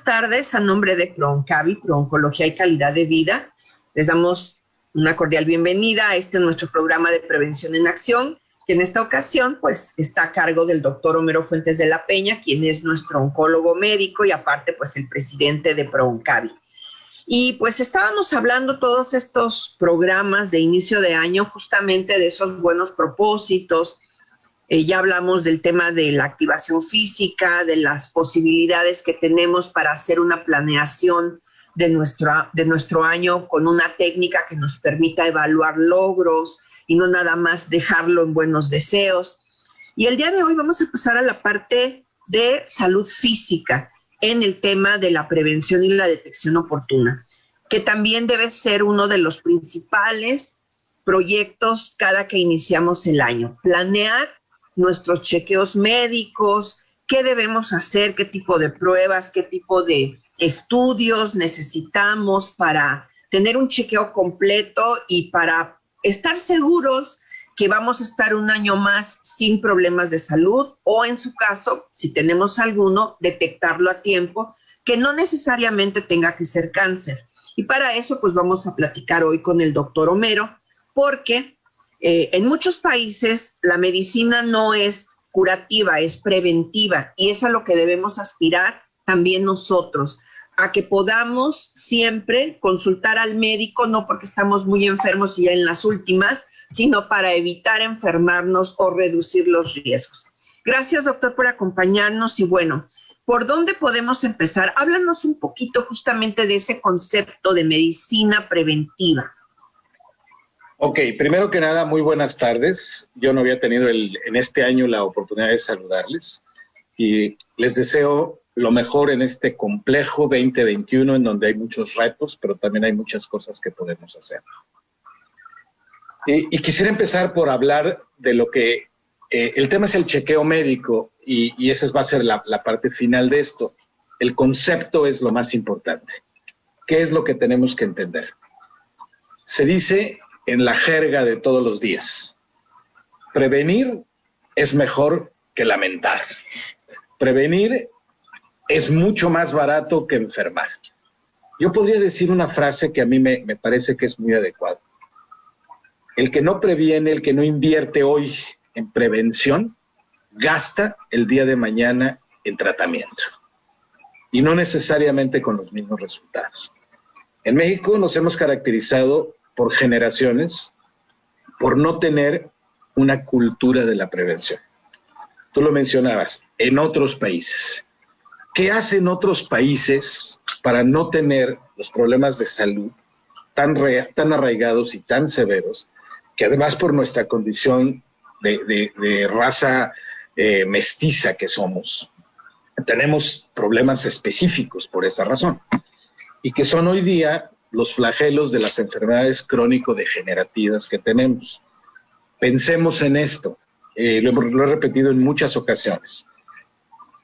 buenas tardes. A nombre de ProOncavi, Prooncología y Calidad de Vida, les damos una cordial bienvenida a nuestro programa de Prevención en Acción, que en esta ocasión pues está a cargo del doctor Homero Fuentes de la Peña, quien es nuestro oncólogo médico y aparte pues el presidente de ProOncavi. Y pues estábamos hablando todos estos programas de inicio de año justamente de esos buenos propósitos. Ya hablamos del tema de la activación física, de las posibilidades que tenemos para hacer una planeación de nuestro año con una técnica que nos permita evaluar logros y no nada más dejarlo en buenos deseos. Y el día de hoy vamos a pasar a la parte de salud física en el tema de la prevención y la detección oportuna, que también debe ser uno de los principales proyectos cada que iniciamos el año. Planear nuestros chequeos médicos, qué debemos hacer, qué tipo de pruebas, qué tipo de estudios necesitamos para tener un chequeo completo y para estar seguros que vamos a estar un año más sin problemas de salud o, en su caso, si tenemos alguno, detectarlo a tiempo, que no necesariamente tenga que ser cáncer. Y para eso, pues vamos a platicar hoy con el doctor Homero, porque en muchos países la medicina no es curativa, es preventiva, y es a lo que debemos aspirar también nosotros, a que podamos siempre consultar al médico, no porque estamos muy enfermos y ya en las últimas, sino para evitar enfermarnos o reducir los riesgos. Gracias, doctor, por acompañarnos. Y bueno, ¿por dónde podemos empezar? Háblanos un poquito justamente de ese concepto de medicina preventiva. Ok, primero que nada, muy buenas tardes. Yo no había tenido en este año la oportunidad de saludarles y les deseo lo mejor en este complejo 2021 en donde hay muchos retos, pero también hay muchas cosas que podemos hacer. Y quisiera empezar por hablar de lo que el tema es el chequeo médico y esa va a ser la parte final de esto. El concepto es lo más importante. ¿Qué es lo que tenemos que entender? Se dice en la jerga de todos los días, prevenir es mejor que lamentar. Prevenir es mucho más barato que enfermar. Yo podría decir una frase que a mí me parece que es muy adecuada. El que no previene, el que no invierte hoy en prevención, gasta el día de mañana en tratamiento. Y no necesariamente con los mismos resultados. En México nos hemos caracterizado por generaciones por no tener una cultura de la prevención. Tú lo mencionabas, en otros países. ¿Qué hacen otros países para no tener los problemas de salud tan arraigados y tan severos, que además por nuestra condición de raza mestiza que somos, tenemos problemas específicos por esa razón? Y que son hoy día los flagelos de las enfermedades crónico-degenerativas que tenemos. Pensemos en esto, lo he repetido en muchas ocasiones.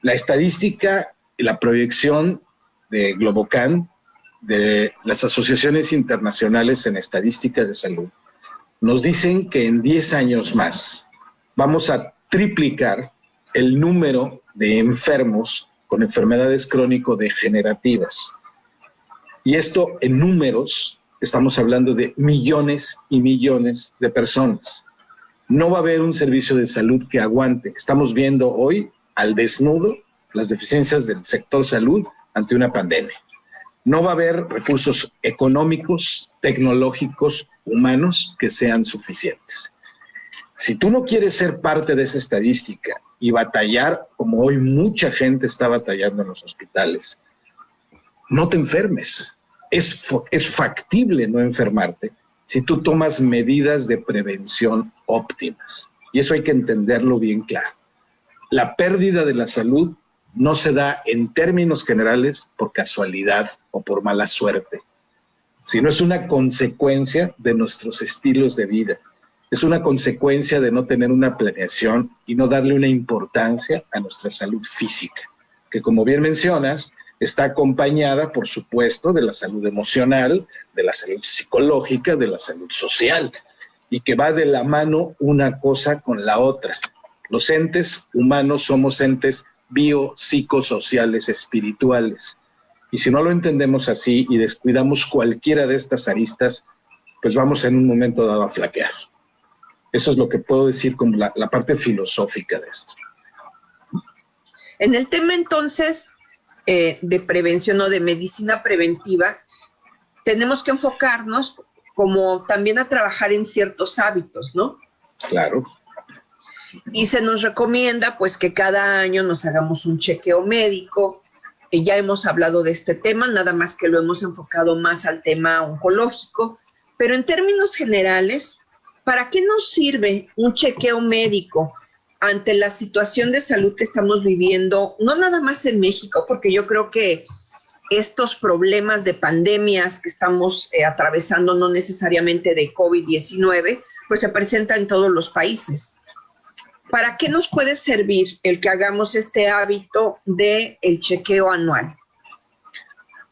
La estadística y la proyección de Globocan, de las asociaciones internacionales en estadística de salud, nos dicen que en 10 años más vamos a triplicar el número de enfermos con enfermedades crónico-degenerativas. Y esto en números, estamos hablando de millones y millones de personas. No va a haber un servicio de salud que aguante. Estamos viendo hoy al desnudo las deficiencias del sector salud ante una pandemia. No va a haber recursos económicos, tecnológicos, humanos que sean suficientes. Si tú no quieres ser parte de esa estadística y batallar, como hoy mucha gente está batallando en los hospitales, no te enfermes. Es factible no enfermarte si tú tomas medidas de prevención óptimas. Y eso hay que entenderlo bien claro. La pérdida de la salud no se da en términos generales por casualidad o por mala suerte, sino es una consecuencia de nuestros estilos de vida. Es una consecuencia de no tener una planeación y no darle una importancia a nuestra salud física, que como bien mencionas, está acompañada, por supuesto, de la salud emocional, de la salud psicológica, de la salud social, y que va de la mano una cosa con la otra. Los entes humanos somos entes biopsicosociales espirituales. Y si no lo entendemos así y descuidamos cualquiera de estas aristas, pues vamos en un momento dado a flaquear. Eso es lo que puedo decir como la parte filosófica de esto. En el tema entonces de prevención o de medicina preventiva, tenemos que enfocarnos como también a trabajar en ciertos hábitos, ¿no? Claro. Y se nos recomienda pues que cada año nos hagamos un chequeo médico. Ya hemos hablado de este tema, nada más que lo hemos enfocado más al tema oncológico, pero en términos generales, ¿para qué nos sirve un chequeo médico ante la situación de salud que estamos viviendo? No nada más en México, porque yo creo que estos problemas de pandemias que estamos atravesando, no necesariamente de COVID-19, pues se presentan en todos los países. ¿Para qué nos puede servir el que hagamos este hábito del chequeo anual?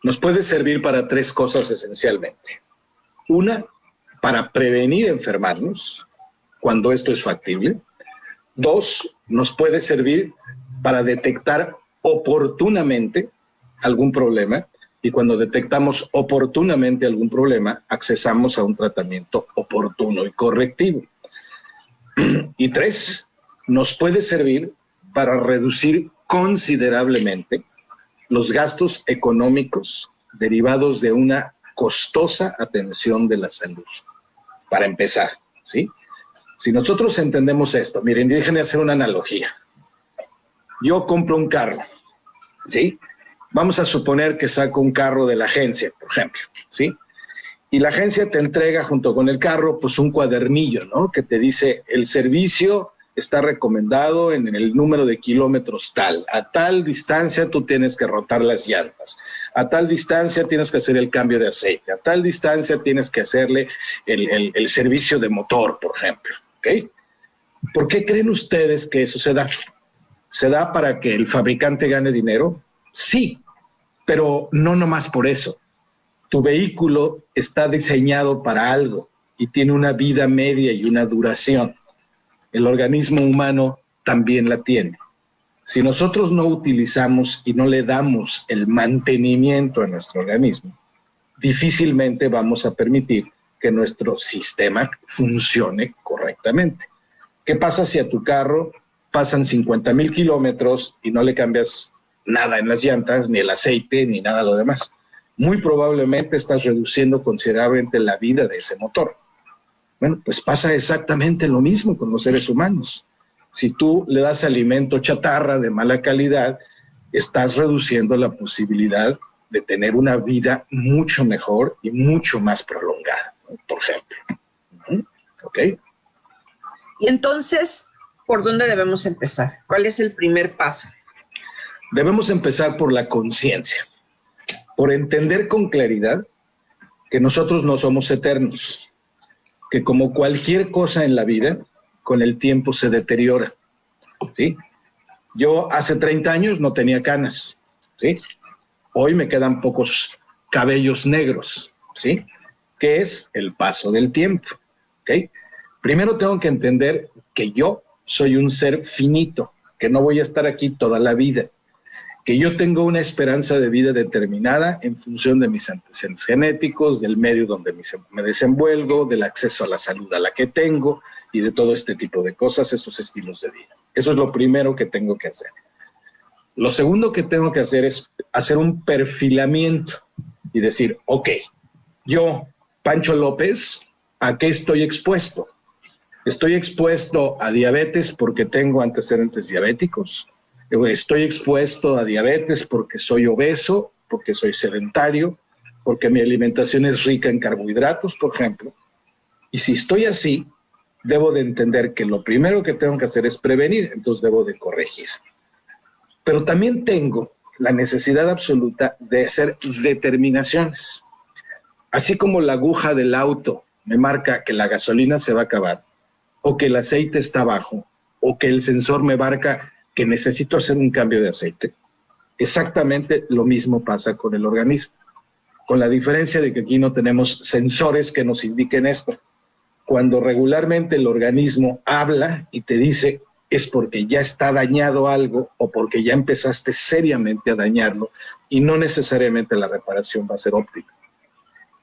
Nos puede servir para 3 cosas esencialmente. Una, para prevenir enfermarnos cuando esto es factible. 2, nos puede servir para detectar oportunamente algún problema, y cuando detectamos oportunamente algún problema, accesamos a un tratamiento oportuno y correctivo. Y 3, nos puede servir para reducir considerablemente los gastos económicos derivados de una costosa atención de la salud. Para empezar, ¿sí? Si nosotros entendemos esto, miren, déjenme hacer una analogía. Yo compro un carro, ¿sí? Vamos a suponer que saco un carro de la agencia, por ejemplo, ¿sí? Y la agencia te entrega junto con el carro, pues un cuadernillo, ¿no? Que te dice, el servicio está recomendado en el número de kilómetros tal. A tal distancia tú tienes que rotar las llantas. A tal distancia tienes que hacer el cambio de aceite. A tal distancia tienes que hacerle el servicio de motor, por ejemplo. ¿Ok? ¿Por qué creen ustedes que eso se da? ¿Se da para que el fabricante gane dinero? Sí, pero no nomás por eso. Tu vehículo está diseñado para algo y tiene una vida media y una duración. El organismo humano también la tiene. Si nosotros no utilizamos y no le damos el mantenimiento a nuestro organismo, difícilmente vamos a permitir que nuestro sistema funcione correctamente. ¿Qué pasa si a tu carro pasan 50,000 kilómetros y no le cambias nada en las llantas, ni el aceite, ni nada de lo demás? Muy probablemente estás reduciendo considerablemente la vida de ese motor. Bueno, pues pasa exactamente lo mismo con los seres humanos. Si tú le das alimento chatarra de mala calidad, estás reduciendo la posibilidad de tener una vida mucho mejor y mucho más prolongada, ¿no? Por ejemplo. ¿Ok? Y entonces, ¿por dónde debemos empezar? ¿Cuál es el primer paso? Debemos empezar por la conciencia, por entender con claridad que nosotros no somos eternos, que como cualquier cosa en la vida, con el tiempo se deteriora, ¿sí? Yo hace 30 años no tenía canas, ¿sí? Hoy me quedan pocos cabellos negros, ¿sí? ¿Qué es el paso del tiempo? ¿Ok? Primero tengo que entender que yo soy un ser finito, que no voy a estar aquí toda la vida, que yo tengo una esperanza de vida determinada en función de mis antecedentes genéticos, del medio donde me desenvuelvo, del acceso a la salud a la que tengo y de todo este tipo de cosas, estos estilos de vida. Eso es lo primero que tengo que hacer. Lo segundo que tengo que hacer es hacer un perfilamiento y decir, ok, yo, Pancho López, ¿a qué estoy expuesto? Estoy expuesto a diabetes porque tengo antecedentes diabéticos. Estoy expuesto a diabetes porque soy obeso, porque soy sedentario, porque mi alimentación es rica en carbohidratos, por ejemplo. Y si estoy así, debo de entender que lo primero que tengo que hacer es prevenir, entonces debo de corregir. Pero también tengo la necesidad absoluta de hacer determinaciones. Así como la aguja del auto me marca que la gasolina se va a acabar, o que el aceite está bajo, o que el sensor me marca que necesito hacer un cambio de aceite. Exactamente lo mismo pasa con el organismo, con la diferencia de que aquí no tenemos sensores que nos indiquen esto. Cuando regularmente el organismo habla y te dice es porque ya está dañado algo o porque ya empezaste seriamente a dañarlo y no necesariamente la reparación va a ser óptima.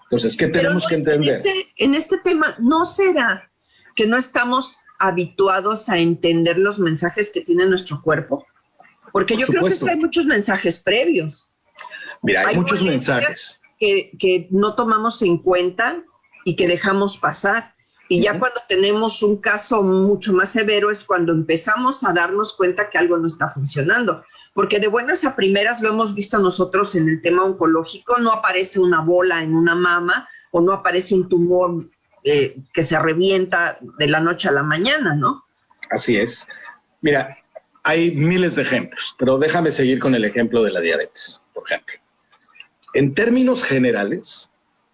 Entonces, ¿qué tenemos que entender? En este tema, ¿no será que no estamos habituados a entender los mensajes que tiene nuestro cuerpo? Porque yo creo que sí hay muchos mensajes previos. Mira, hay muchos mensajes que no tomamos en cuenta y que dejamos pasar. Y ya cuando tenemos un caso mucho más severo es cuando empezamos a darnos cuenta que algo no está funcionando. Porque de buenas a primeras lo hemos visto nosotros en el tema oncológico, no aparece una bola en una mama o no aparece un tumor que se revienta de la noche a la mañana, ¿no? Así es. Mira, hay miles de ejemplos, pero déjame seguir con el ejemplo de la diabetes, por ejemplo. En términos generales,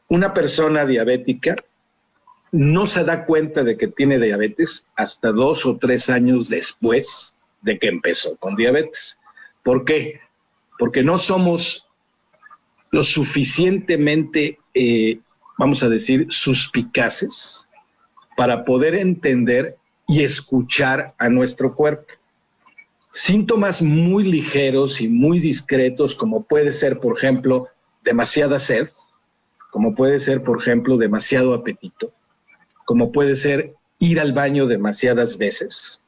una persona diabética no se da cuenta de que tiene diabetes hasta 2 o 3 años después de que empezó con diabetes. ¿Por qué? Porque no somos lo suficientemente, vamos a decir, suspicaces para poder entender y escuchar a nuestro cuerpo. Síntomas muy ligeros y muy discretos, como puede ser, por ejemplo, demasiada sed, como puede ser, por ejemplo, demasiado apetito, como puede ser ir al baño demasiadas veces.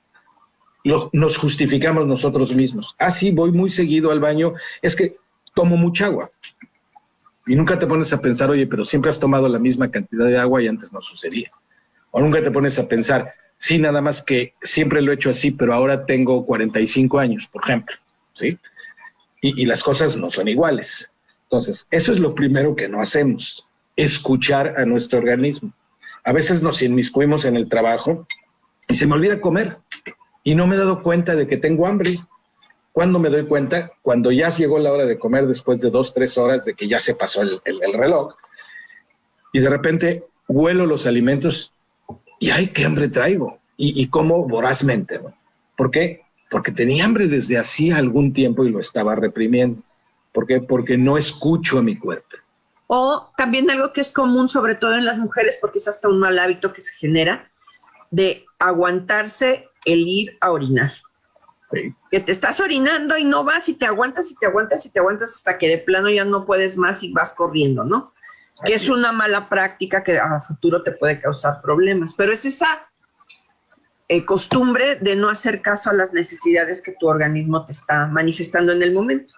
Nos justificamos nosotros mismos. Ah, sí, voy muy seguido al baño, es que tomo mucha agua. Y nunca te pones a pensar, oye, pero siempre has tomado la misma cantidad de agua y antes no sucedía. O nunca te pones a pensar, sí, nada más que siempre lo he hecho así, pero ahora tengo 45 años, por ejemplo, ¿sí? Y las cosas no son iguales. Entonces, eso es lo primero que no hacemos, escuchar a nuestro organismo. A veces nos inmiscuimos en el trabajo y se me olvida comer y no me he dado cuenta de que tengo hambre. ¿Cuándo me doy cuenta? Cuando ya llegó la hora de comer, después de 2, 3 horas de que ya se pasó el reloj. Y de repente huelo los alimentos y ¡ay, qué hambre traigo! Y como vorazmente, ¿no? ¿Por qué? Porque tenía hambre desde hacía algún tiempo y lo estaba reprimiendo. ¿Por qué? Porque no escucho a mi cuerpo. O también algo que es común, sobre todo en las mujeres, porque es hasta un mal hábito que se genera, de aguantarse el ir a orinar. Sí. Que te estás orinando y no vas y te aguantas y te aguantas y te aguantas hasta que de plano ya no puedes más y vas corriendo, ¿no? Así que es una mala práctica que a futuro te puede causar problemas. Pero es esa costumbre de no hacer caso a las necesidades que tu organismo te está manifestando en el momento.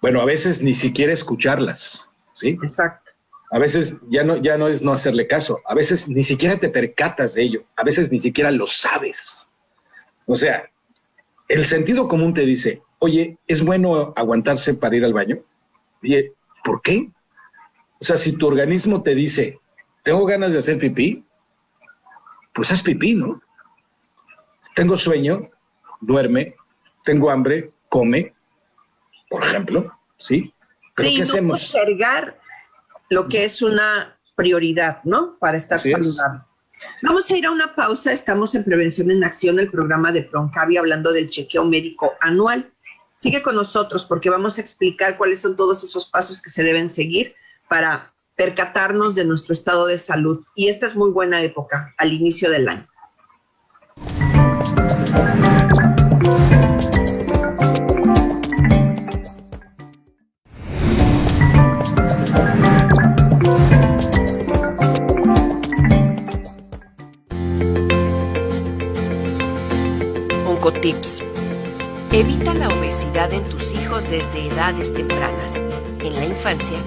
Bueno, a veces ni siquiera escucharlas, ¿sí? Exacto. A veces ya no es no hacerle caso, a veces ni siquiera te percatas de ello, a veces ni siquiera lo sabes. O sea, el sentido común te dice, oye, ¿es bueno aguantarse para ir al baño? Oye, ¿por qué? O sea, si tu organismo te dice, tengo ganas de hacer pipí, pues haz pipí, ¿no? Tengo sueño, duerme, tengo hambre, come, por ejemplo, ¿sí? ¿Pero sí, qué no hacemos? Postergar lo que es una prioridad, ¿no? Para estar Así saludable. Vamos a ir a una pausa. Estamos en Prevención en Acción, el programa de Proncavi, hablando del chequeo médico anual. Sigue con nosotros porque vamos a explicar cuáles son todos esos pasos que se deben seguir para percatarnos de nuestro estado de salud. Y esta es muy buena época, al inicio del año. Oncotips. Evita la obesidad en tus hijos desde edades tempranas. En la infancia,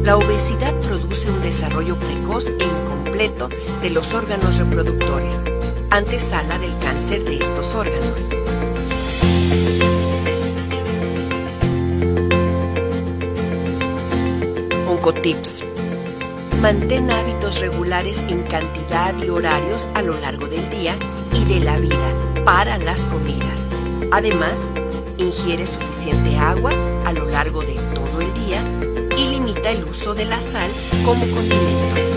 la obesidad produce un desarrollo precoz e incompleto de los órganos reproductores, antesala del cáncer de estos órganos. Oncotips. Mantén hábitos regulares en cantidad y horarios a lo largo del día y de la vida para las comidas. Además, ingiere suficiente agua a lo largo de todo el día y limita el uso de la sal como condimento.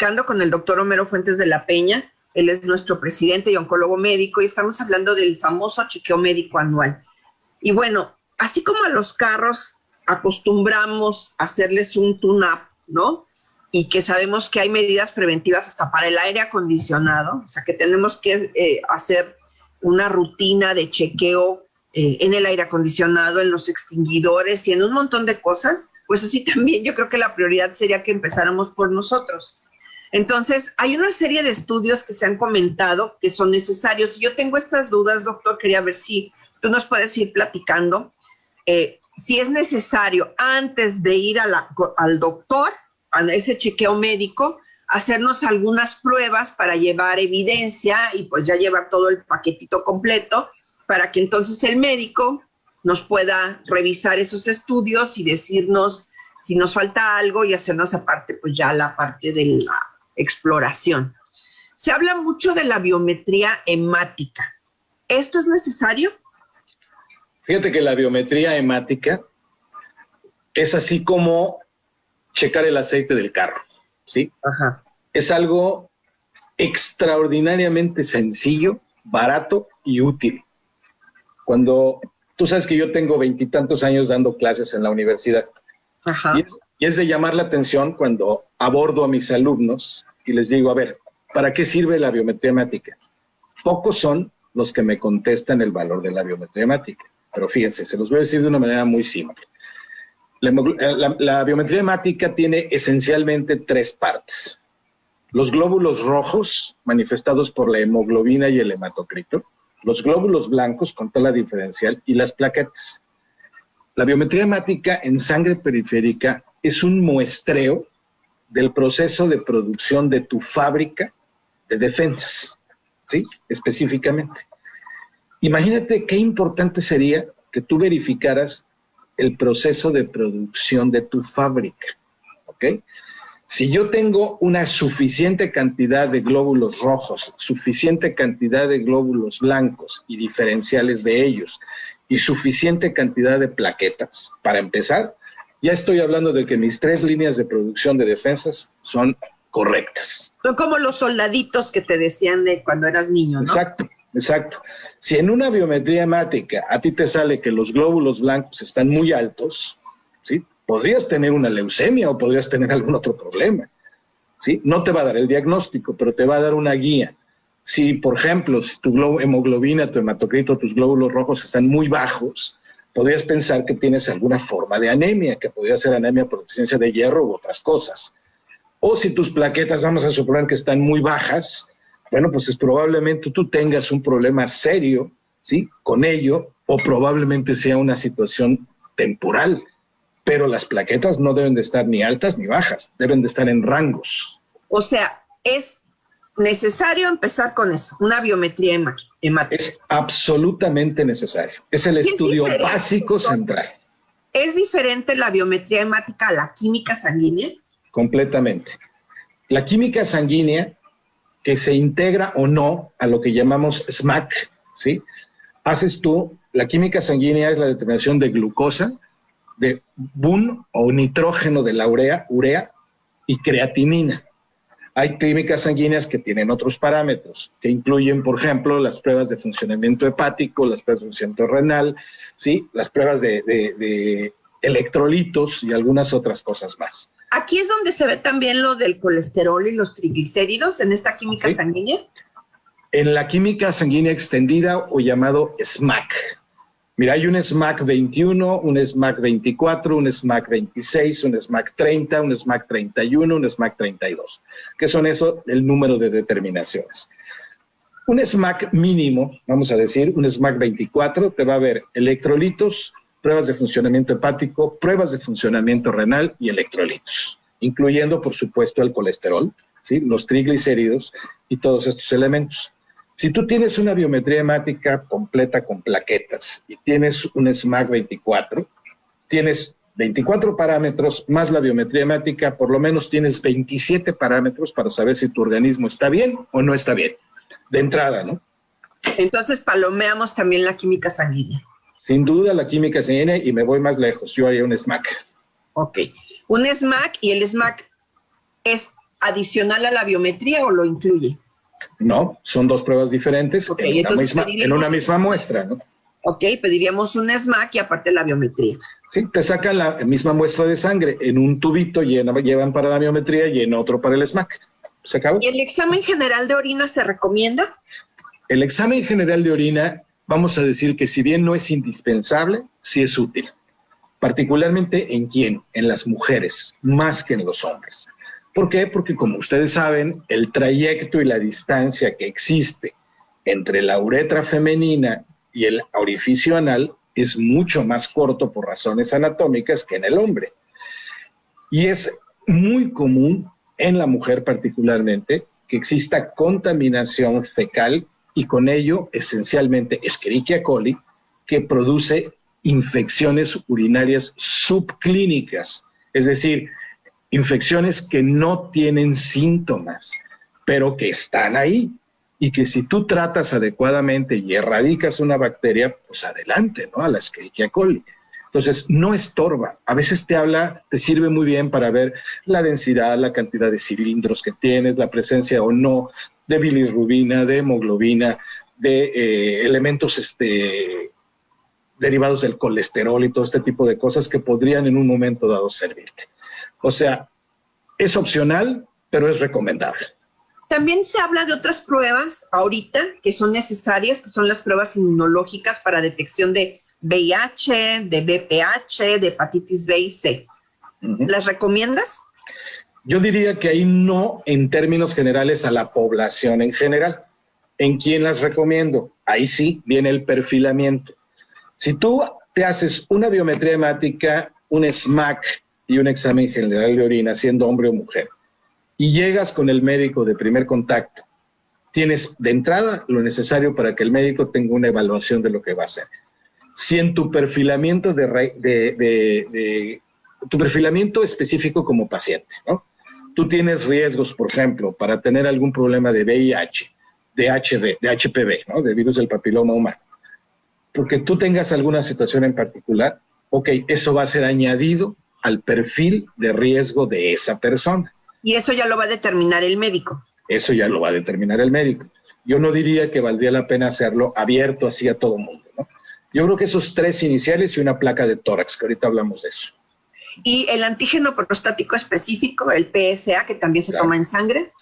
platicando con el doctor Homero Fuentes de la Peña. Él es nuestro presidente y oncólogo médico y estamos hablando del famoso chequeo médico anual. Y bueno, así como a los carros acostumbramos a hacerles un tune-up, ¿no? Y que sabemos que hay medidas preventivas hasta para el aire acondicionado, o sea que tenemos que hacer una rutina de chequeo en el aire acondicionado, en los extinguidores y en un montón de cosas, pues así también yo creo que la prioridad sería que empezáramos por nosotros. Entonces, hay una serie de estudios que se han comentado que son necesarios. Yo tengo estas dudas, doctor, quería ver si tú nos puedes ir platicando si es necesario antes de ir al doctor, a ese chequeo médico, hacernos algunas pruebas para llevar evidencia y pues ya llevar todo el paquetito completo para que entonces el médico nos pueda revisar esos estudios y decirnos si nos falta algo y hacernos aparte pues ya la parte de la exploración. Se habla mucho de la biometría hemática. ¿Esto es necesario? Fíjate que la biometría hemática es así como checar el aceite del carro, ¿sí? Ajá. Es algo extraordinariamente sencillo, barato y útil. Cuando tú sabes que yo tengo 20 y tantos años dando clases en la universidad. Ajá. Y es de llamar la atención cuando abordo a mis alumnos y les digo, a ver, ¿para qué sirve la biometría hemática? Pocos son los que me contestan el valor de la biometría hemática. Pero fíjense, se los voy a decir de una manera muy simple. La biometría hemática tiene esencialmente 3 partes. Los glóbulos rojos, manifestados por la hemoglobina y el hematocrito, los glóbulos blancos con tabla diferencial y las plaquetas. La biometría hemática en sangre periférica es un muestreo del proceso de producción de tu fábrica de defensas, ¿sí? Específicamente. Imagínate qué importante sería que tú verificaras el proceso de producción de tu fábrica, ¿ok? Si yo tengo una suficiente cantidad de glóbulos rojos, suficiente cantidad de glóbulos blancos y diferenciales de ellos, y suficiente cantidad de plaquetas, para empezar, ya estoy hablando de que mis 3 líneas de producción de defensas son correctas. Son como los soldaditos que te decían de cuando eras niño, ¿no? Exacto, exacto. Si en una biometría hemática a ti te sale que los glóbulos blancos están muy altos, ¿sí? Podrías tener una leucemia o podrías tener algún otro problema, ¿sí? No te va a dar el diagnóstico, pero te va a dar una guía. Si, por ejemplo, si tu hemoglobina, tu hematocrito, tus glóbulos rojos están muy bajos, podrías pensar que tienes alguna forma de anemia, que podría ser anemia por deficiencia de hierro u otras cosas. O si tus plaquetas, vamos a suponer que están muy bajas, bueno, pues es probablemente tú tengas un problema serio, ¿sí? Con ello, o probablemente sea una situación temporal. Pero las plaquetas no deben de estar ni altas ni bajas, deben de estar en rangos. O sea, es necesario empezar con eso, una biometría hemática. Es absolutamente necesario. Es el estudio básico central. ¿Es diferente la biometría hemática a la química sanguínea? Completamente. La química sanguínea, que se integra o no a lo que llamamos SMAC, ¿sí? Haces tú, la química sanguínea es la determinación de glucosa, de BUN o nitrógeno de la urea y creatinina. Hay químicas sanguíneas que tienen otros parámetros, que incluyen, por ejemplo, las pruebas de funcionamiento hepático, las pruebas de funcionamiento renal, ¿sí? Las pruebas de electrolitos y algunas otras cosas más. Aquí es donde se ve también lo del colesterol y los triglicéridos en esta química sanguínea. En la química sanguínea extendida o llamado SMAC. Mira, hay un SMAC 21, un SMAC 24, un SMAC 26, un SMAC 30, un SMAC 31, un SMAC 32. ¿Qué son eso? El número de determinaciones. Un SMAC mínimo, vamos a decir, un SMAC 24, te va a ver electrolitos, pruebas de funcionamiento hepático, pruebas de funcionamiento renal y electrolitos, incluyendo, por supuesto, el colesterol, ¿sí? Los triglicéridos y todos estos elementos. Si tú tienes una biometría hemática completa con plaquetas y tienes un SMAC 24, tienes 24 parámetros más la biometría hemática, por lo menos tienes 27 parámetros para saber si tu organismo está bien o no está bien, de entrada, ¿no? Entonces palomeamos también la química sanguínea. Sin duda la química sanguínea, y me voy más lejos, yo haría un SMAC. Ok, un SMAC, y el SMAC es adicional a la biometría o lo incluye? No, son dos pruebas diferentes Okay, en una misma muestra, ¿no? Ok, pediríamos un SMAC y aparte la biometría. Sí, te sacan la misma muestra de sangre en un tubito, llevan para la biometría y en otro para el SMAC. ¿Se acabó? ¿Y el examen general de orina se recomienda? El examen general de orina, vamos a decir que si bien no es indispensable, sí es útil. Particularmente ¿en quién? En las mujeres, más que en los hombres. ¿Por qué? Porque como ustedes saben, el trayecto y la distancia que existe entre la uretra femenina y el orificio anal es mucho más corto por razones anatómicas que en el hombre. Y es muy común en la mujer particularmente que exista contaminación fecal y con ello esencialmente Escherichia coli, que produce infecciones urinarias subclínicas, es decir, infecciones que no tienen síntomas, pero que están ahí. Y que si tú tratas adecuadamente y erradicas una bacteria, pues adelante, ¿no? A la Escherichia coli. Entonces, no estorba. A veces te sirve muy bien para ver la densidad, la cantidad de cilindros que tienes, la presencia o no de bilirrubina, de hemoglobina, de elementos derivados del colesterol y todo este tipo de cosas que podrían en un momento dado servirte. O sea, es opcional, pero es recomendable. También se habla de otras pruebas ahorita que son necesarias, que son las pruebas inmunológicas para detección de VIH, de VPH, de hepatitis B y C. ¿Las recomiendas? Yo diría que ahí no en términos generales a la población en general. ¿En quién las recomiendo? Ahí sí viene el perfilamiento. Si tú te haces una biometría hemática, un SMAC y un examen general de orina, siendo hombre o mujer, y llegas con el médico de primer contacto, tienes de entrada lo necesario para que el médico tenga una evaluación de lo que va a hacer. Si en tu perfilamiento tu perfilamiento específico como paciente, ¿no? Tú tienes riesgos, por ejemplo, para tener algún problema de VIH, de HPV, ¿no? De virus del papiloma humano. Porque tú tengas alguna situación en particular, ok, eso va a ser añadido al perfil de riesgo de esa persona. Y eso ya lo va a determinar el médico. Eso ya lo va a determinar el médico. Yo no diría que valdría la pena hacerlo abierto así a todo mundo, ¿no? Yo creo que esos 3 iniciales y una placa de tórax, que ahorita hablamos de eso. ¿Y el antígeno prostático específico, el PSA, que también se toma en sangre?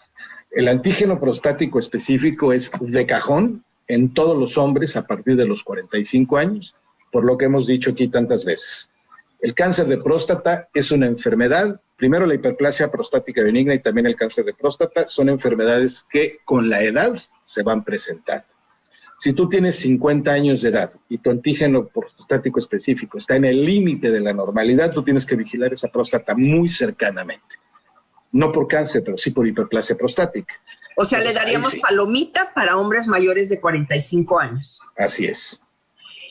El antígeno prostático específico es de cajón en todos los hombres a partir de los 45 años, por lo que hemos dicho aquí tantas veces. El cáncer de próstata es una enfermedad. Primero la hiperplasia prostática benigna y también el cáncer de próstata son enfermedades que con la edad se van presentando. Si tú tienes 50 años de edad y tu antígeno prostático específico está en el límite de la normalidad, tú tienes que vigilar esa próstata muy cercanamente. No por cáncer, pero sí por hiperplasia prostática. O sea, entonces, le daríamos palomita para hombres mayores de 45 años. Así es.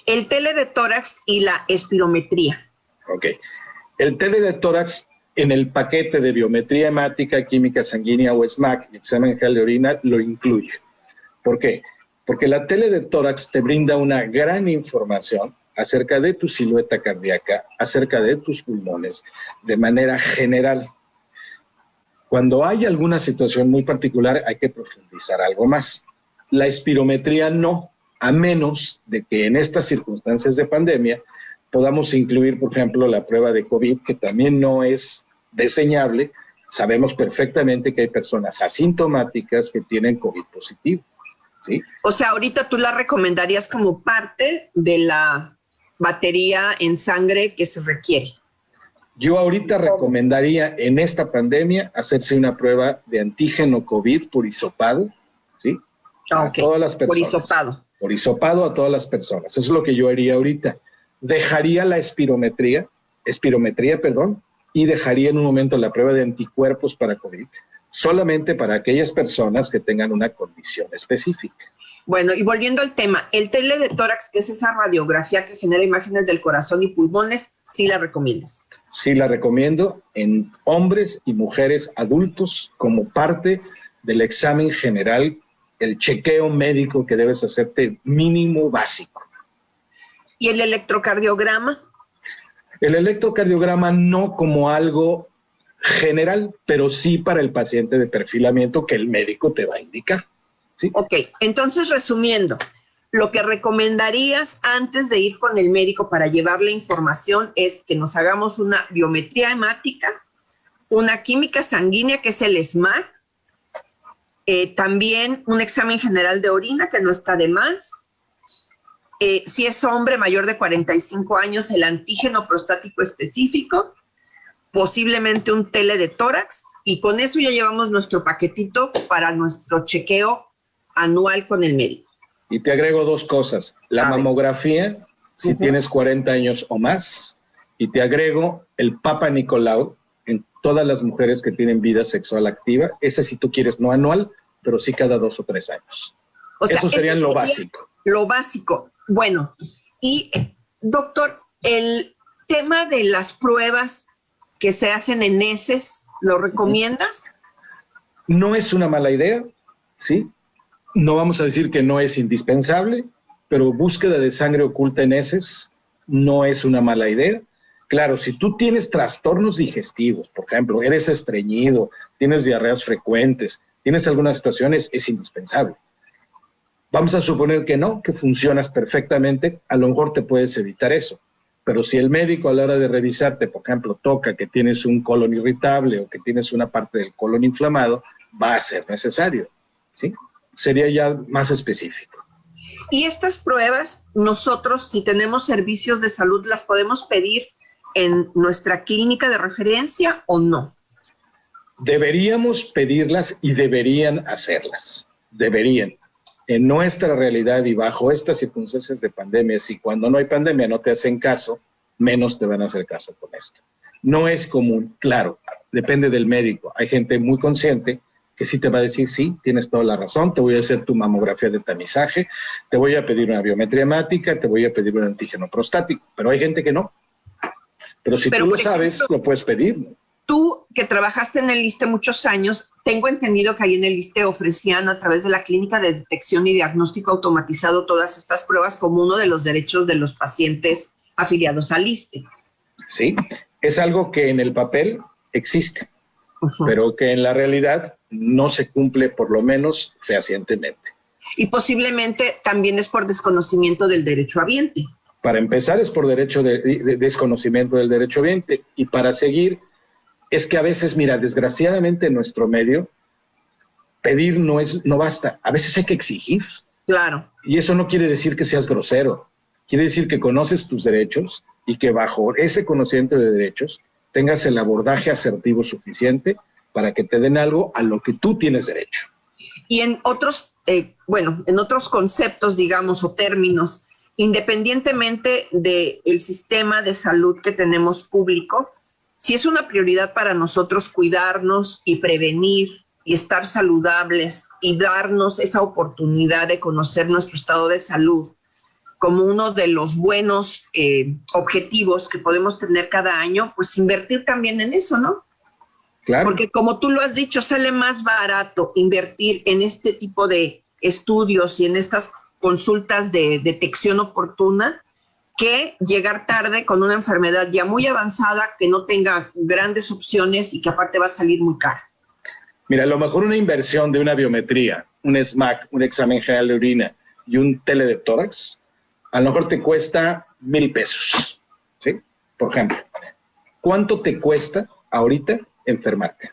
El tele de tórax y la espirometría. Ok. El tele de tórax en el paquete de biometría hemática, química sanguínea o SMAC y examen general de orina lo incluye. ¿Por qué? Porque la tele de tórax te brinda una gran información acerca de tu silueta cardíaca, acerca de tus pulmones, de manera general. Cuando hay alguna situación muy particular hay que profundizar algo más. La espirometría no, a menos de que en estas circunstancias de pandemia podamos incluir, por ejemplo, la prueba de COVID, que también no es diseñable. Sabemos perfectamente que hay personas asintomáticas que tienen COVID positivo, ¿sí? O sea, ahorita tú la recomendarías como parte de la batería en sangre que se requiere. Yo ahorita recomendaría en esta pandemia hacerse una prueba de antígeno COVID por hisopado, ¿sí? A todas las personas. Por hisopado. Por hisopado a todas las personas. Eso es lo que yo haría ahorita. Dejaría la espirometría, y dejaría en un momento la prueba de anticuerpos para COVID, solamente para aquellas personas que tengan una condición específica. Bueno, y volviendo al tema, el tele de tórax, que es esa radiografía que genera imágenes del corazón y pulmones, ¿sí la recomiendas? Sí la recomiendo en hombres y mujeres adultos como parte del examen general, el chequeo médico que debes hacerte mínimo básico. ¿Y el electrocardiograma? El electrocardiograma no como algo general, pero sí para el paciente de perfilamiento que el médico te va a indicar. ¿Sí? Ok, entonces resumiendo, lo que recomendarías antes de ir con el médico para llevar la información es que nos hagamos una biometría hemática, una química sanguínea, que es el SMAC, también un examen general de orina, que no está de más. Si es hombre mayor de 45 años, el antígeno prostático específico, posiblemente un tele de tórax, y con eso ya llevamos nuestro paquetito para nuestro chequeo anual con el médico. Y te agrego 2 cosas. La mamografía, si tienes 40 años o más, y te agrego el Papa Nicolau en todas las mujeres que tienen vida sexual activa. Ese si tú quieres, no anual, pero sí cada 2 o 3 años. O sea, eso sería lo básico. Lo básico. Bueno, y doctor, el tema de las pruebas que se hacen en heces, ¿lo recomiendas? No es una mala idea, ¿sí? No vamos a decir que no es indispensable, pero búsqueda de sangre oculta en heces no es una mala idea. Claro, si tú tienes trastornos digestivos, por ejemplo, eres estreñido, tienes diarreas frecuentes, tienes algunas situaciones, es indispensable. Vamos a suponer que no, que funcionas perfectamente, a lo mejor te puedes evitar eso. Pero si el médico a la hora de revisarte, por ejemplo, toca que tienes un colon irritable o que tienes una parte del colon inflamado, va a ser necesario, ¿sí? Sería ya más específico. Y estas pruebas, nosotros, si tenemos servicios de salud, ¿las podemos pedir en nuestra clínica de referencia o no? Deberíamos pedirlas y deberían hacerlas. Deberían. En nuestra realidad y bajo estas circunstancias de pandemia, si cuando no hay pandemia no te hacen caso, menos te van a hacer caso con esto. No es común, claro, depende del médico. Hay gente muy consciente que sí te va a decir, sí, tienes toda la razón, te voy a hacer tu mamografía de tamizaje, te voy a pedir una biometría hemática, te voy a pedir un antígeno prostático, pero hay gente que no. Pero si tú lo sabes, lo puedes pedir, ¿no? Tú, que trabajaste en el ISSSTE muchos años, tengo entendido que ahí en el ISSSTE ofrecían a través de la Clínica de Detección y Diagnóstico Automatizado todas estas pruebas como uno de los derechos de los pacientes afiliados al ISSSTE. Sí, es algo que en el papel existe, pero que en la realidad no se cumple, por lo menos fehacientemente. Y posiblemente también es por desconocimiento del derecho habiente. Para empezar es por de desconocimiento del derecho habiente, y para seguir es que a veces, mira, desgraciadamente en nuestro medio, pedir no basta. A veces hay que exigir. Claro. Y eso no quiere decir que seas grosero. Quiere decir que conoces tus derechos y que bajo ese conocimiento de derechos tengas el abordaje asertivo suficiente para que te den algo a lo que tú tienes derecho. Y en otros, en otros conceptos, digamos, o términos, independientemente del sistema de salud que tenemos público, si es una prioridad para nosotros cuidarnos y prevenir y estar saludables y darnos esa oportunidad de conocer nuestro estado de salud como uno de los buenos objetivos que podemos tener cada año, pues invertir también en eso, ¿no? Claro. Porque como tú lo has dicho, sale más barato invertir en este tipo de estudios y en estas consultas de detección oportuna que llegar tarde con una enfermedad ya muy avanzada que no tenga grandes opciones y que aparte va a salir muy cara. Mira, a lo mejor una inversión de una biometría, un SMAC, un examen general de orina y un tele de tórax, a lo mejor te cuesta 1,000 pesos, ¿sí? Por ejemplo, ¿cuánto te cuesta ahorita enfermarte?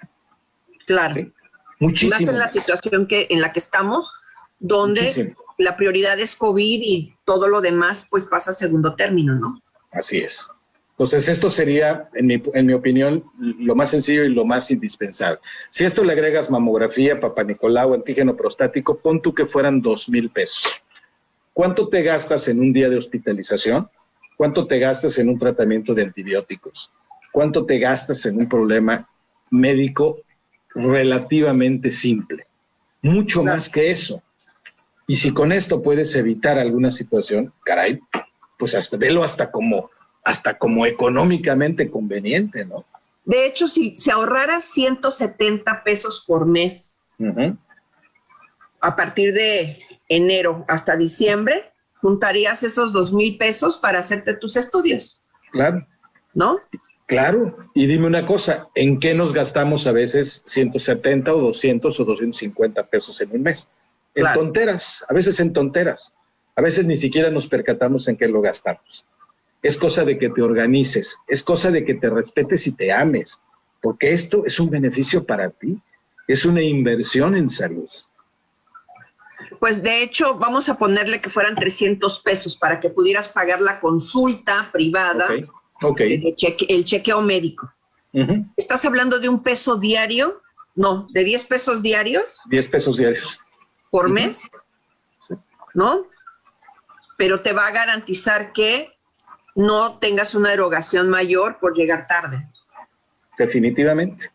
Claro. ¿Sí? Muchísimo. Más en la situación en la que estamos, donde muchísimo. La prioridad es COVID y todo lo demás pues pasa a segundo término, ¿no? Así es. Entonces esto sería, en mi opinión, lo más sencillo y lo más indispensable. Si esto le agregas mamografía, Papa Nicolau, antígeno prostático, pon tú que fueran 2,000 pesos. ¿Cuánto te gastas en un día de hospitalización? ¿Cuánto te gastas en un tratamiento de antibióticos? ¿Cuánto te gastas en un problema médico relativamente simple? Mucho más que eso. Y si con esto puedes evitar alguna situación, caray, pues velo hasta como económicamente conveniente, ¿no? De hecho, si se ahorrara 170 pesos por mes, a partir de enero hasta diciembre, juntarías esos 2,000 pesos para hacerte tus estudios. Claro. ¿No? Claro, y dime una cosa, ¿en qué nos gastamos a veces 170 o 200 o 250 pesos en un mes? Claro. En tonteras, a veces en tonteras. A veces ni siquiera nos percatamos en qué lo gastamos. Es cosa de que te organices, es cosa de que te respetes y te ames, porque esto es un beneficio para ti, es una inversión en salud. Pues de hecho, vamos a ponerle que fueran 300 pesos para que pudieras pagar la consulta privada, Okay. el chequeo médico. ¿Estás hablando de $1 diario? No, ¿de 10 pesos diarios? 10 pesos diarios. ¿Por mes? Sí. ¿No? Pero te va a garantizar que no tengas una erogación mayor por llegar tarde. Definitivamente.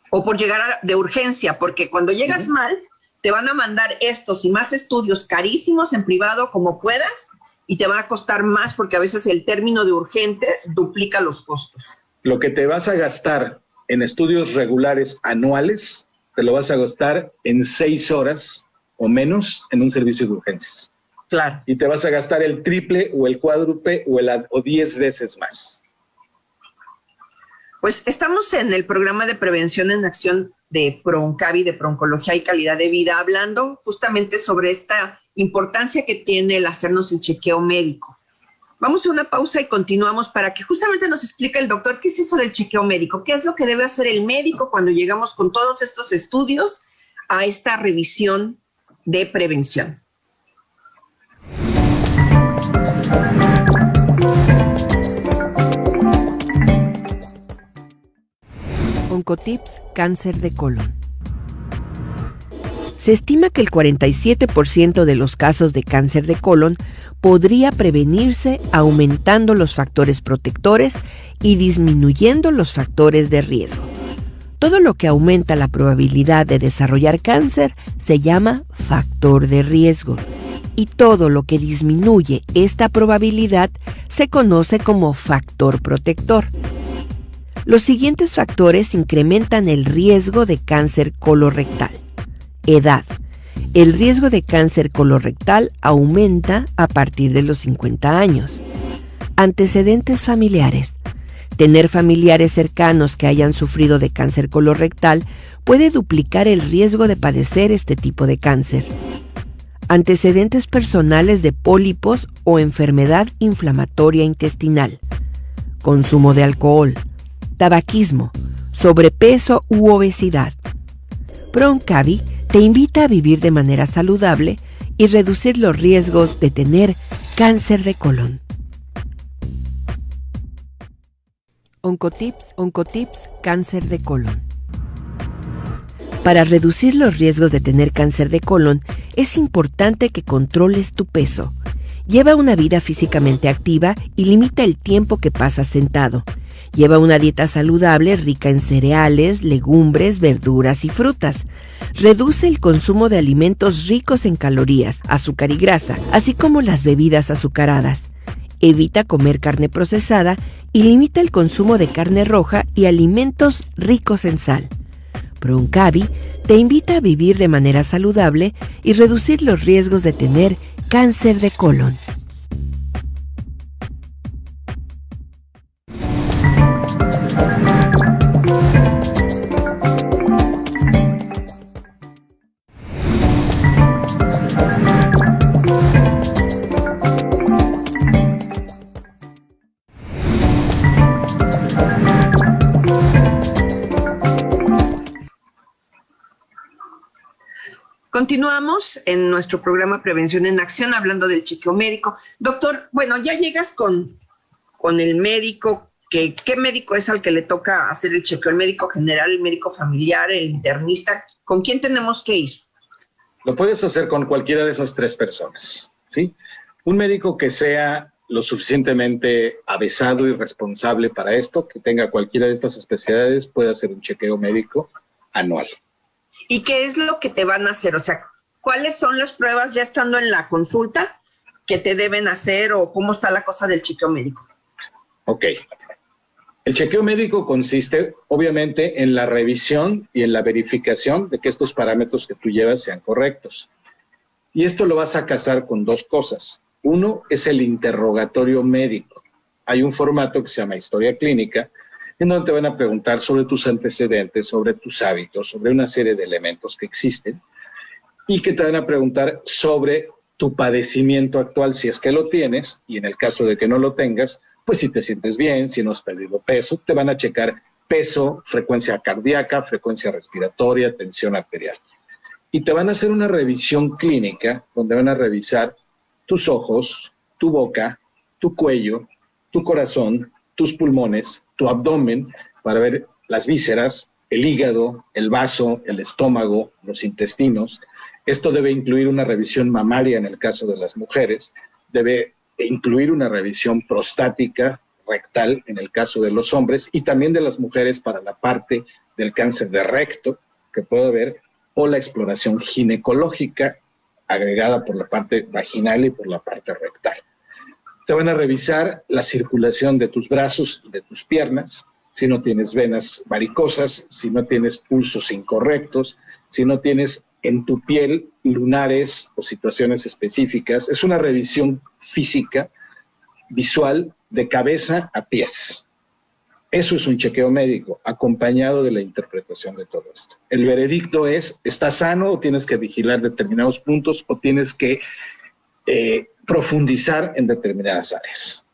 O por llegar de urgencia, porque cuando llegas mal, te van a mandar estos y más estudios carísimos en privado como puedas, y te va a costar más porque a veces el término de urgente duplica los costos. Lo que te vas a gastar en estudios regulares anuales, te lo vas a gastar en 6 horas o menos en un servicio de urgencias. Claro. Y te vas a gastar el triple o el cuádruple o 10 veces más. Pues estamos en el programa de prevención en acción de ProOncavi, de Prooncología y Calidad de Vida, hablando justamente sobre esta importancia que tiene el hacernos el chequeo médico. Vamos a una pausa y continuamos para que justamente nos explique el doctor qué es eso del chequeo médico, qué es lo que debe hacer el médico cuando llegamos con todos estos estudios a esta revisión de prevención. Oncotips, cáncer de colon. Se estima que el 47% de los casos de cáncer de colon podría prevenirse aumentando los factores protectores y disminuyendo los factores de riesgo. Todo lo que aumenta la probabilidad de desarrollar cáncer se llama factor de riesgo, y todo lo que disminuye esta probabilidad se conoce como factor protector. Los siguientes factores incrementan el riesgo de cáncer colorectal. Edad. El riesgo de cáncer colorectal aumenta a partir de los 50 años. Antecedentes familiares. Tener familiares cercanos que hayan sufrido de cáncer colorectal puede duplicar el riesgo de padecer este tipo de cáncer. Antecedentes personales de pólipos o enfermedad inflamatoria intestinal. Consumo de alcohol. Tabaquismo, sobrepeso u obesidad. ProOncavi te invita a vivir de manera saludable y reducir los riesgos de tener cáncer de colon. Oncotips, cáncer de colon. Para reducir los riesgos de tener cáncer de colon, es importante que controles tu peso. Lleva una vida físicamente activa y limita el tiempo que pasas sentado. Lleva una dieta saludable rica en cereales, legumbres, verduras y frutas. Reduce el consumo de alimentos ricos en calorías, azúcar y grasa, así como las bebidas azucaradas. Evita comer carne procesada y limita el consumo de carne roja y alimentos ricos en sal. ProOncavi te invita a vivir de manera saludable y reducir los riesgos de tener cáncer de colon. Continuamos en nuestro programa Prevención en Acción hablando del chequeo médico. Doctor, bueno, ya llegas con el médico. ¿Qué médico es al que le toca hacer el chequeo? ¿El médico general, el médico familiar, el internista? ¿Con quién tenemos que ir? Lo puedes hacer con cualquiera de esas 3 personas, ¿sí? Un médico que sea lo suficientemente avesado y responsable para esto, que tenga cualquiera de estas especialidades, puede hacer un chequeo médico anual. ¿Y qué es lo que te van a hacer? O sea, ¿cuáles son las pruebas ya estando en la consulta que te deben hacer o cómo está la cosa del chequeo médico? Ok. El chequeo médico consiste, obviamente, en la revisión y en la verificación de que estos parámetros que tú llevas sean correctos. Y esto lo vas a casar con 2 cosas. Uno es el interrogatorio médico. Hay un formato que se llama historia clínica, en donde te van a preguntar sobre tus antecedentes, sobre tus hábitos, sobre una serie de elementos que existen, y que te van a preguntar sobre tu padecimiento actual, si es que lo tienes, y en el caso de que no lo tengas, pues si te sientes bien, si no has perdido peso, te van a checar peso, frecuencia cardíaca, frecuencia respiratoria, tensión arterial. Y te van a hacer una revisión clínica donde van a revisar tus ojos, tu boca, tu cuello, tu corazón, tus pulmones, tu abdomen, para ver las vísceras, el hígado, el vaso, el estómago, los intestinos. Esto debe incluir una revisión mamaria en el caso de las mujeres, debe incluir una revisión prostática, rectal en el caso de los hombres, y también de las mujeres para la parte del cáncer de recto que puede haber, o la exploración ginecológica agregada por la parte vaginal y por la parte rectal. Te van a revisar la circulación de tus brazos y de tus piernas, si no tienes venas varicosas, si no tienes pulsos incorrectos, si no tienes en tu piel lunares o situaciones específicas. Es una revisión física, visual, de cabeza a pies. Eso es un chequeo médico, acompañado de la interpretación de todo esto. El veredicto es, ¿estás sano o tienes que vigilar determinados puntos o tienes que profundizar en determinadas áreas?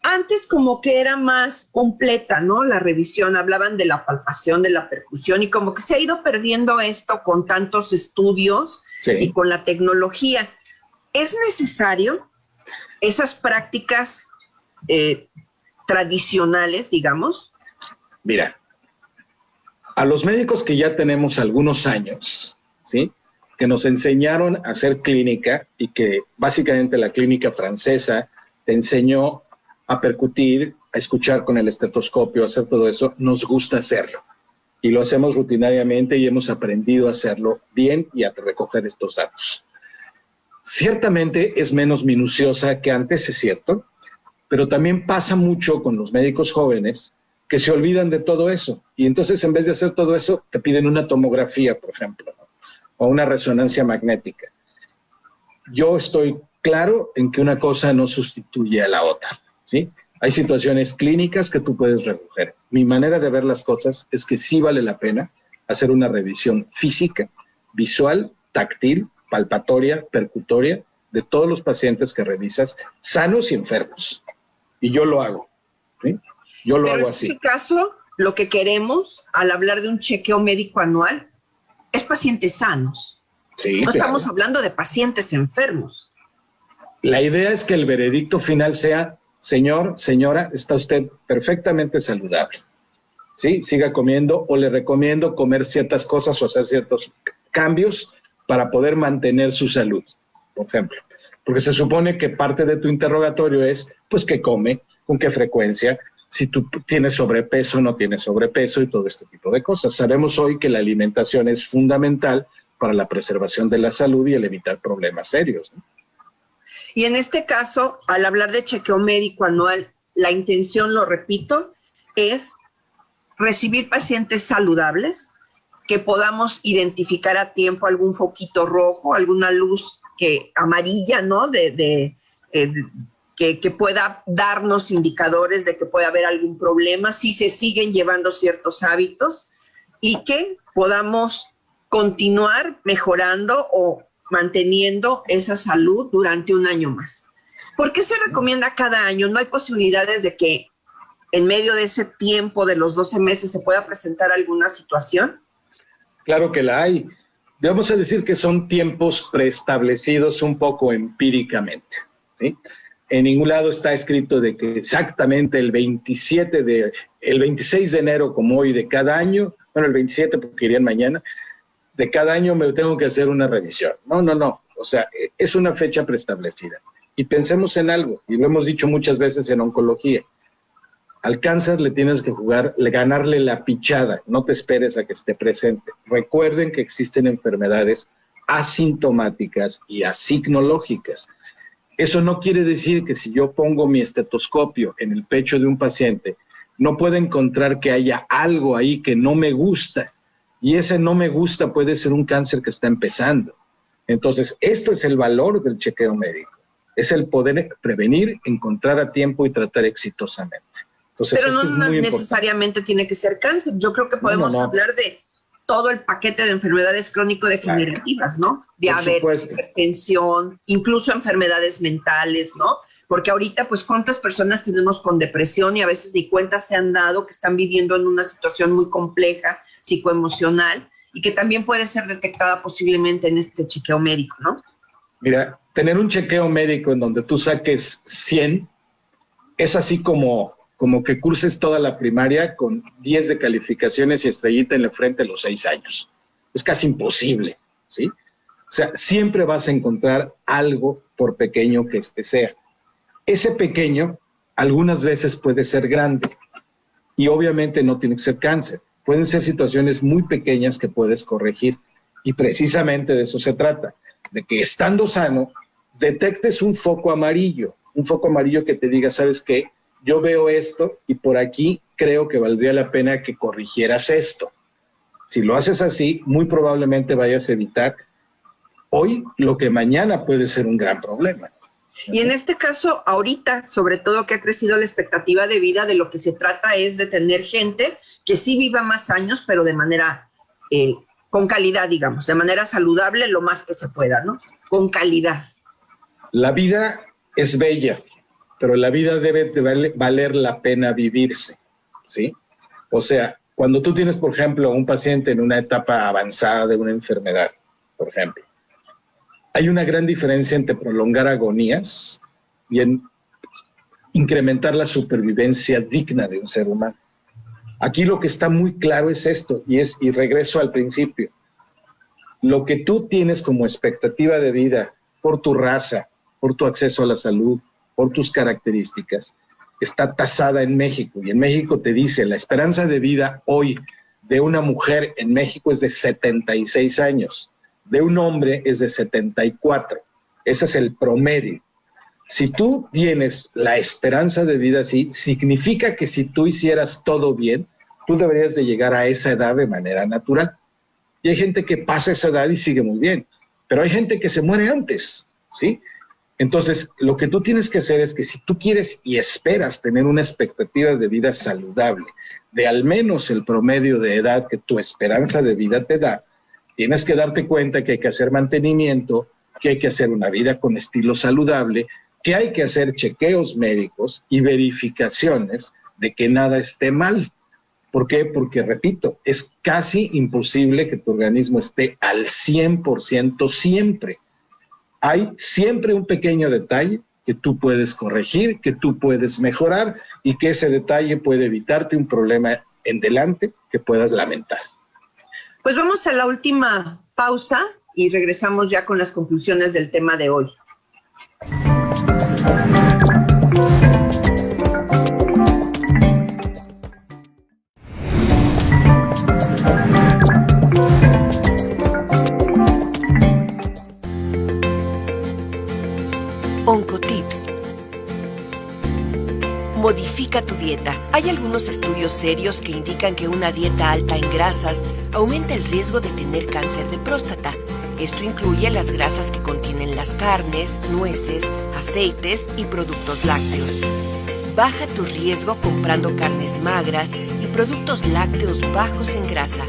Antes como que era más completa, ¿no? La revisión, hablaban de la palpación, de la percusión, y como que se ha ido perdiendo esto con tantos estudios y con la tecnología. ¿Es necesario esas prácticas tradicionales, digamos? Mira, a los médicos que ya tenemos algunos años, ¿sí?, que nos enseñaron a hacer clínica, y que básicamente la clínica francesa te enseñó a percutir, a escuchar con el estetoscopio, a hacer todo eso, nos gusta hacerlo. Y lo hacemos rutinariamente y hemos aprendido a hacerlo bien y a recoger estos datos. Ciertamente es menos minuciosa que antes, es cierto, pero también pasa mucho con los médicos jóvenes que se olvidan de todo eso. Y entonces, en vez de hacer todo eso, te piden una tomografía, por ejemplo, ¿no?, o una resonancia magnética. Yo estoy claro en que una cosa no sustituye a la otra, ¿sí? Hay situaciones clínicas que tú puedes recoger. Mi manera de ver las cosas es que sí vale la pena hacer una revisión física, visual, táctil, palpatoria, percutoria, de todos los pacientes que revisas, sanos y enfermos. Y yo lo hago, ¿sí? Yo lo hago así. En este caso, lo que queremos al hablar de un chequeo médico anual es pacientes sanos. Sí, no claro. Estamos hablando de pacientes enfermos. La idea es que el veredicto final sea: señor, señora, está usted perfectamente saludable, ¿sí? Siga comiendo, o le recomiendo comer ciertas cosas o hacer ciertos cambios para poder mantener su salud, por ejemplo. Porque se supone que parte de tu interrogatorio es, pues, ¿qué come? ¿Con qué frecuencia? Si tú tienes sobrepeso o no tienes sobrepeso, y todo este tipo de cosas. Sabemos hoy que la alimentación es fundamental para la preservación de la salud y el evitar problemas serios, ¿no? Y en este caso, al hablar de chequeo médico anual, la intención, lo repito, es recibir pacientes saludables, que podamos identificar a tiempo algún foquito rojo, alguna luz amarilla, ¿no?, que pueda darnos indicadores de que puede haber algún problema, si se siguen llevando ciertos hábitos, y que podamos continuar mejorando o manteniendo esa salud durante un año más. ¿Por qué se recomienda cada año? ¿No hay posibilidades de que en medio de ese tiempo de los 12 meses se pueda presentar alguna situación? Claro que la hay. Vamos a decir que son tiempos preestablecidos un poco empíricamente, ¿sí? En ningún lado está escrito de que exactamente el 26 de enero, como hoy, de cada año, bueno, el 27 porque irían mañana, de cada año me tengo que hacer una revisión. No. O sea, es una fecha preestablecida. Y pensemos en algo, y lo hemos dicho muchas veces en oncología. Al cáncer le tienes que ganarle la pichada, no te esperes a que esté presente. Recuerden que existen enfermedades asintomáticas y asignológicas. Eso no quiere decir que si yo pongo mi estetoscopio en el pecho de un paciente, no puedo encontrar que haya algo ahí que no me gusta. Y ese no me gusta puede ser un cáncer que está empezando. Entonces, esto es el valor del chequeo médico. Es el poder prevenir, encontrar a tiempo y tratar exitosamente. Entonces, pero no es muy necesariamente tiene que ser cáncer. Yo creo que podemos hablar de todo el paquete de enfermedades crónico-degenerativas, ¿no? Diabetes, hipertensión, incluso enfermedades mentales, ¿no? Porque ahorita, pues, ¿cuántas personas tenemos con depresión y a veces ni cuenta se han dado que están viviendo en una situación muy compleja, psicoemocional, y que también puede ser detectada posiblemente en este chequeo médico, ¿no? Mira, tener un chequeo médico en donde tú saques 100 es así como que curses toda la primaria con 10 de calificaciones y estrellita en la frente a los 6 años. Es casi imposible, ¿sí? O sea, siempre vas a encontrar algo, por pequeño que sea. Ese pequeño algunas veces puede ser grande y obviamente no tiene que ser cáncer. Pueden ser situaciones muy pequeñas que puedes corregir y precisamente de eso se trata, de que estando sano detectes un foco amarillo que te diga, ¿sabes qué? Yo veo esto y por aquí creo que valdría la pena que corrigieras esto. Si lo haces así, muy probablemente vayas a evitar hoy lo que mañana puede ser un gran problema. Y en este caso, ahorita, sobre todo que ha crecido la expectativa de vida, de lo que se trata es de tener gente que sí viva más años, pero de manera, con calidad, digamos, de manera saludable lo más que se pueda, ¿no? Con calidad. La vida es bella, pero la vida debe de valer la pena vivirse, ¿sí? O sea, cuando tú tienes, por ejemplo, un paciente en una etapa avanzada de una enfermedad, por ejemplo, hay una gran diferencia entre prolongar agonías y en incrementar la supervivencia digna de un ser humano. Aquí lo que está muy claro es esto, y regreso al principio. Lo que tú tienes como expectativa de vida por tu raza, por tu acceso a la salud, por tus características, está tasada en México. Y en México te dice, la esperanza de vida hoy de una mujer en México es de 76 años, de un hombre es de 74. Ese es el promedio. Si tú tienes la esperanza de vida así, significa que si tú hicieras todo bien, tú deberías de llegar a esa edad de manera natural. Y hay gente que pasa esa edad y sigue muy bien, pero hay gente que se muere antes, ¿sí? Entonces, lo que tú tienes que hacer es que si tú quieres y esperas tener una expectativa de vida saludable, de al menos el promedio de edad que tu esperanza de vida te da, tienes que darte cuenta que hay que hacer mantenimiento, que hay que hacer una vida con estilo saludable, que hay que hacer chequeos médicos y verificaciones de que nada esté mal. ¿Por qué? Porque, repito, es casi imposible que tu organismo esté al 100% siempre. Hay siempre un pequeño detalle que tú puedes corregir, que tú puedes mejorar y que ese detalle puede evitarte un problema en delante que puedas lamentar. Pues vamos a la última pausa y regresamos ya con las conclusiones del tema de hoy. Oncotips. Modifica tu dieta. Hay algunos estudios serios que indican que una dieta alta en grasas aumenta el riesgo de tener cáncer de próstata. Esto incluye las grasas que contienen las carnes, nueces, aceites y productos lácteos. Baja tu riesgo comprando carnes magras y productos lácteos bajos en grasa.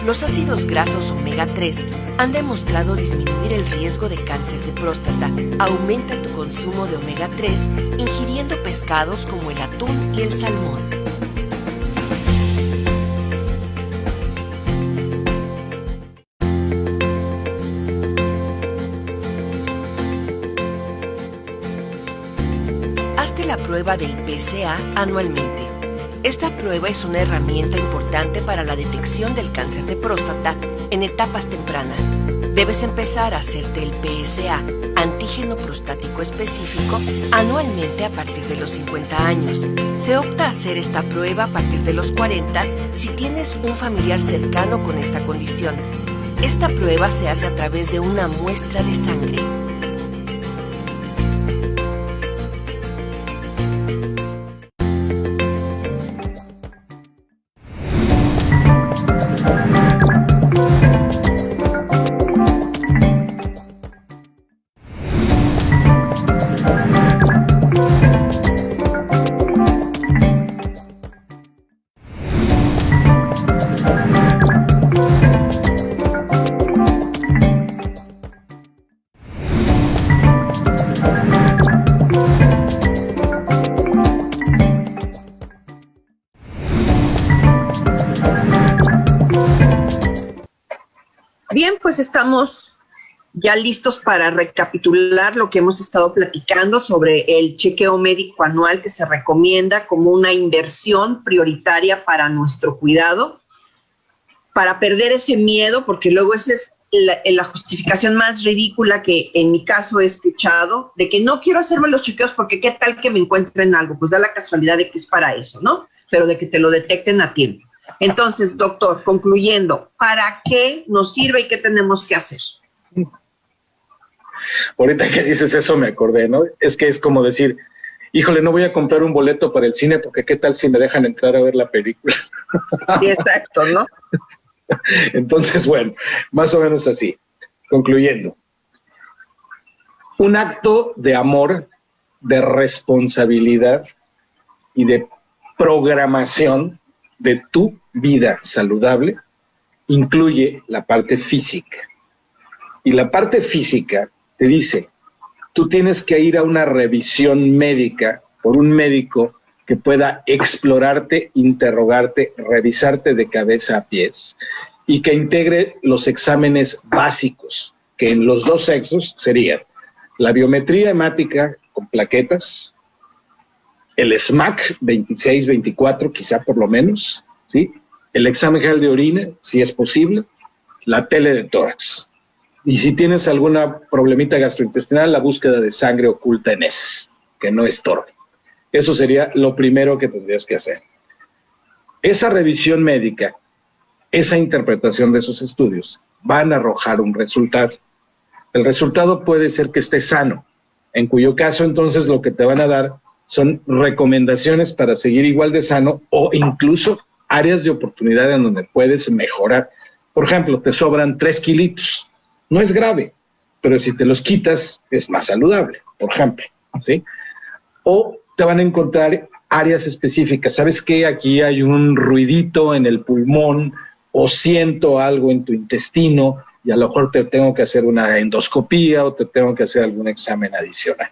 Los ácidos grasos omega 3 han demostrado disminuir el riesgo de cáncer de próstata. Aumenta tu consumo de omega 3 ingiriendo pescados como el atún y el salmón. Hazte la prueba del PSA anualmente. Esta prueba es una herramienta importante para la detección del cáncer de próstata en etapas tempranas. Debes empezar a hacerte el PSA, antígeno prostático específico, anualmente a partir de los 50 años. Se opta a hacer esta prueba a partir de los 40 si tienes un familiar cercano con esta condición. Esta prueba se hace a través de una muestra de sangre. pues estamos ya listos para recapitular lo que hemos estado platicando sobre el chequeo médico anual que se recomienda como una inversión prioritaria para nuestro cuidado, para perder ese miedo, porque luego esa es la justificación más ridícula que en mi caso he escuchado, de que no quiero hacerme los chequeos porque qué tal que me encuentren algo, pues da la casualidad de que es para eso, ¿no? Pero de que te lo detecten a tiempo. Entonces, doctor, concluyendo, ¿para qué nos sirve y qué tenemos que hacer? Ahorita que dices eso me acordé, ¿no? Es que es como decir, híjole, no voy a comprar un boleto para el cine porque qué tal si me dejan entrar a ver la película. Sí, exacto, ¿no? Entonces, bueno, más o menos así. Concluyendo, un acto de amor, de responsabilidad y de programación de tu vida saludable incluye la parte física. Y la parte física te dice, tú tienes que ir a una revisión médica por un médico que pueda explorarte, interrogarte, revisarte de cabeza a pies y que integre los exámenes básicos, que en los dos sexos serían la biometría hemática con plaquetas, el SMAC 26, 24, quizá por lo menos, ¿sí? El examen general de orina, si es posible, la tele de tórax. Y si tienes alguna problemita gastrointestinal, la búsqueda de sangre oculta en heces, que no estorbe. Eso sería lo primero que tendrías que hacer. Esa revisión médica, esa interpretación de esos estudios, van a arrojar un resultado. El resultado puede ser que estés sano, en cuyo caso entonces lo que te van a dar son recomendaciones para seguir igual de sano o incluso áreas de oportunidad en donde puedes mejorar. Por ejemplo, te sobran 3 kilitos. No es grave, pero si te los quitas es más saludable, por ejemplo, ¿sí? O te van a encontrar áreas específicas. ¿Sabes qué? Aquí hay un ruidito en el pulmón o siento algo en tu intestino y a lo mejor te tengo que hacer una endoscopía o te tengo que hacer algún examen adicional.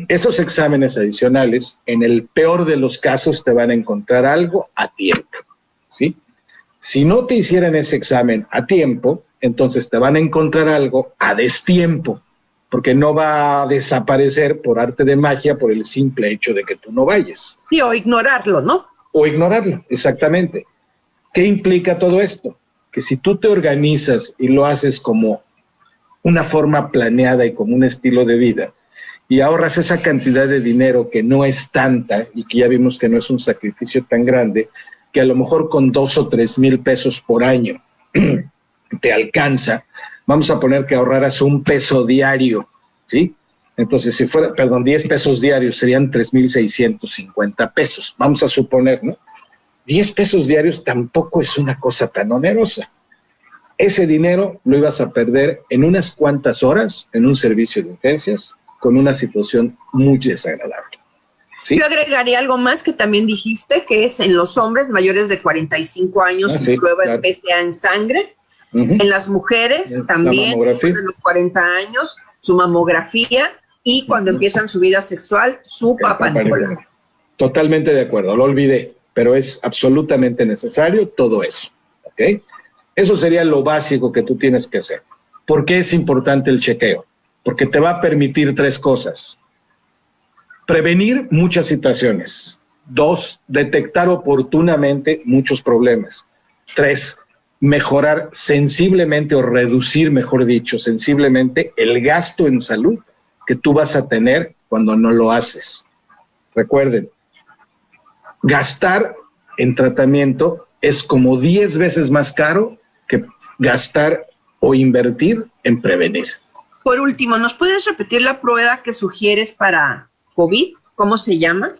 Esos exámenes adicionales, en el peor de los casos, te van a encontrar algo a tiempo, ¿sí? Si no te hicieran ese examen a tiempo, entonces te van a encontrar algo a destiempo, porque no va a desaparecer por arte de magia por el simple hecho de que tú no vayas. Sí, o ignorarlo, ¿no? O ignorarlo, exactamente. ¿Qué implica todo esto? Que si tú te organizas y lo haces como una forma planeada y como un estilo de vida, y ahorras esa cantidad de dinero que no es tanta y que ya vimos que no es un sacrificio tan grande, que a lo mejor con 2 o 3 mil pesos por año te alcanza, vamos a poner que ahorraras $1 diario, ¿sí? Entonces, si fuera, 10 pesos diarios serían 3,650 pesos, vamos a suponer, ¿no? 10 pesos diarios tampoco es una cosa tan onerosa. Ese dinero lo ibas a perder en unas cuantas horas en un servicio de urgencias con una situación muy desagradable. ¿Sí? Yo agregaría algo más que también dijiste, que es en los hombres mayores de 45 años su prueba de PSA en sangre. En las mujeres también, de los 40 años, su mamografía y cuando empiezan su vida sexual, su Papa Nicolau. Totalmente de acuerdo, lo olvidé, pero es absolutamente necesario todo eso, ¿ok? Eso sería lo básico que tú tienes que hacer. ¿Por qué es importante el chequeo? Porque te va a permitir 3 cosas. Prevenir muchas situaciones. 2, detectar oportunamente muchos problemas. 3, mejorar sensiblemente o reducir, mejor dicho, sensiblemente el gasto en salud que tú vas a tener cuando no lo haces. Recuerden, gastar en tratamiento es como 10 veces más caro que gastar o invertir en prevenir. Por último, ¿nos puedes repetir la prueba que sugieres para COVID? ¿Cómo se llama?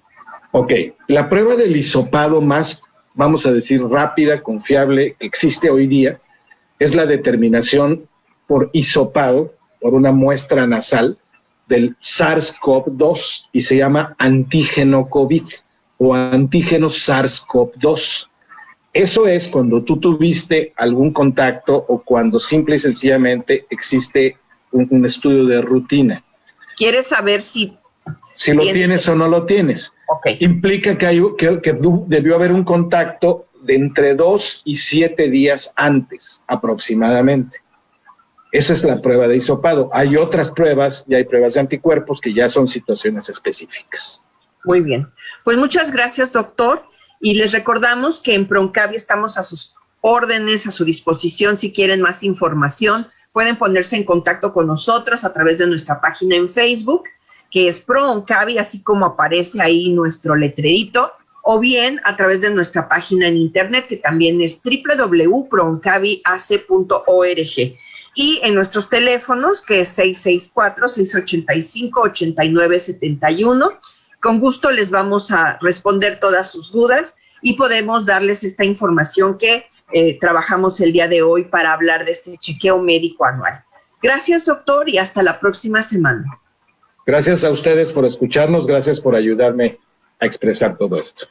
Ok, la prueba del hisopado más, vamos a decir, rápida, confiable, que existe hoy día, es la determinación por hisopado, por una muestra nasal, del SARS-CoV-2 y se llama antígeno COVID o antígeno SARS-CoV-2. Eso es cuando tú tuviste algún contacto o cuando simple y sencillamente existe un estudio de rutina. ¿Quieres saber si lo tienes o no lo tienes? Okay. Implica que debió haber un contacto de entre 2 y 7 días antes, aproximadamente. Esa es la prueba de hisopado. Hay otras pruebas y hay pruebas de anticuerpos que ya son situaciones específicas. Muy bien. Pues muchas gracias, doctor. Y les recordamos que en Proncavi estamos a sus órdenes, a su disposición. Si quieren más información, pueden ponerse en contacto con nosotros a través de nuestra página en Facebook, que es Proncavi, así como aparece ahí nuestro letrerito, o bien a través de nuestra página en internet, que también es www.proncaviac.org. Y en nuestros teléfonos, que es 664-685-8971. Con gusto les vamos a responder todas sus dudas y podemos darles esta información que trabajamos el día de hoy para hablar de este chequeo médico anual. Gracias, doctor, y hasta la próxima semana. Gracias a ustedes por escucharnos, gracias por ayudarme a expresar todo esto.